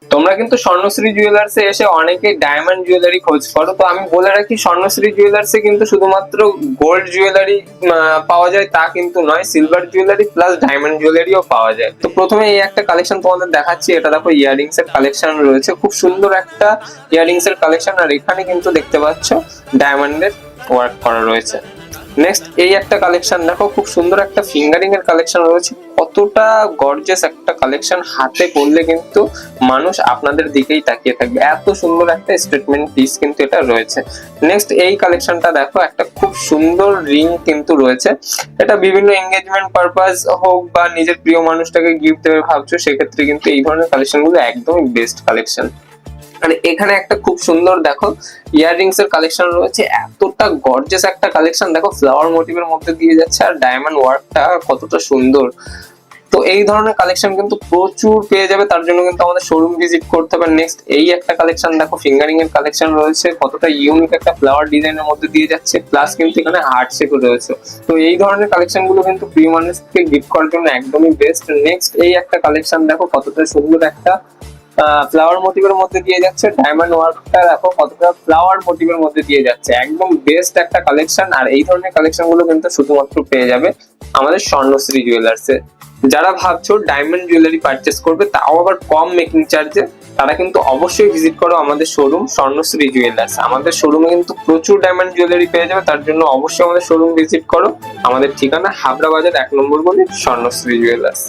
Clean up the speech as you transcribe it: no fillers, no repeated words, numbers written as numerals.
তোমরা কিন্তু স্বর্ণশ্রী জুয়েলার্সে এসে অনেকেই ডায়মন্ড জুয়েলারি খোঁজ করো, তো আমি বলে রাখি স্বর্ণশ্রী জুয়েলার্সে কিন্তু শুধুমাত্র গোল্ড জুয়েলারি পাওয়া যায় তা কিন্তু নয়, সিলভার জুয়েলারি প্লাস ডায়মন্ড জুয়েলারিও পাওয়া যায়। তো প্রথমে এই একটা কালেকশন তোমাদের দেখাচ্ছি, এটা দেখো ইয়াররিংস এর কালেকশন রয়েছে, খুব সুন্দর একটা ইয়াররিংস এর কালেকশন, আর এখানে কিন্তু দেখতে পাচ্ছ ডায়মন্ডের ওয়ার্ক করা রয়েছে। নেক্সট এই একটা কালেকশন দেখো, খুব সুন্দর একটা ফিঙ্গারিং এর কালেকশন রয়েছে, কতটা গর্জিয়াস একটা কালেকশন, হাতে পরলে কিন্তু মানুষ আপনাদের দিকেই তাকিয়ে থাকবে, এত সুন্দর একটা স্টেটমেন্ট পিস কিন্তু এটা রয়েছে। নেক্সট এই কালেকশনটা দেখো, একটা খুব সুন্দর রিং কিন্তু রয়েছে, এটা বিভিন্ন এঙ্গেজমেন্ট পারপাস হোক বা নিজের প্রিয় মানুষটাকে গিফট দেবে ভাবছো, সেক্ষেত্রে কিন্তু এই ধরনের কালেকশন গুলো একদমই বেস্ট কালেকশন। আর এখানে একটা খুব সুন্দর দেখো ইয়াররিংস এর কালেকশন রয়েছে, এতটা গর্জিয়াস একটা কালেকশন, দেখো ফ্লাওয়ার মোটিভের মধ্যে দিয়ে যাচ্ছে আর ডায়মন্ড ওয়ার্কটা কতটা সুন্দর। তো এই ধরনের কালেকশন কিন্তু প্রচুর পেয়ে যাবে, তার জন্য কিন্তু আমাদের শোরুম ভিজিট করতে হবে। নেক্সট এই একটা কালেকশন দেখো, ফিঙ্গারিং এর কালেকশন রয়েছে, কতটা ইউনিক একটা ফ্লাওয়ার ডিজাইনের মধ্যে দিয়ে যাচ্ছে, প্লাস কিন্তু এখানে হার্ট শেপও রয়েছে। তো এই ধরনের কালেকশন গুলো কিন্তু প্রিয় মানুষকে গিফট করার জন্য একদমই বেস্ট। নেক্সট এই একটা কালেকশন দেখো, কতটা সুন্দর একটা ফ্লাওয়ার মোটিভের মধ্যে দিয়ে যাচ্ছে, ডায়মন্ড ওয়ার্কটা দেখো কতটা ফ্লাওয়ার মোটিভের মধ্যে দিয়ে যাচ্ছে, একদম বেস্ট একটা কালেকশন। আর এই ধরনের কালেকশন গুলো কিন্তু শুধুমাত্র পেয়ে যাবে আমাদের স্বর্ণশ্রী জুয়েলার্সে। যারা ভাবছো ডায়মন্ড জুয়েলারি পারচেস করবে তাও আবার কম মেকিং চার্জে, তারা কিন্তু অবশ্যই ভিজিট করো আমাদের শোরুম স্বর্ণশ্রী জুয়েলার্স। আমাদের শোরুমে কিন্তু প্রচুর ডায়মন্ড জুয়েলারি পেয়ে যাবে, তার জন্য অবশ্যই আমাদের শোরুম ভিজিট করো। আমাদের ঠিকানা হাবড়া বাজার 1 নম্বর গলি, স্বর্ণশ্রী জুয়েলার্স।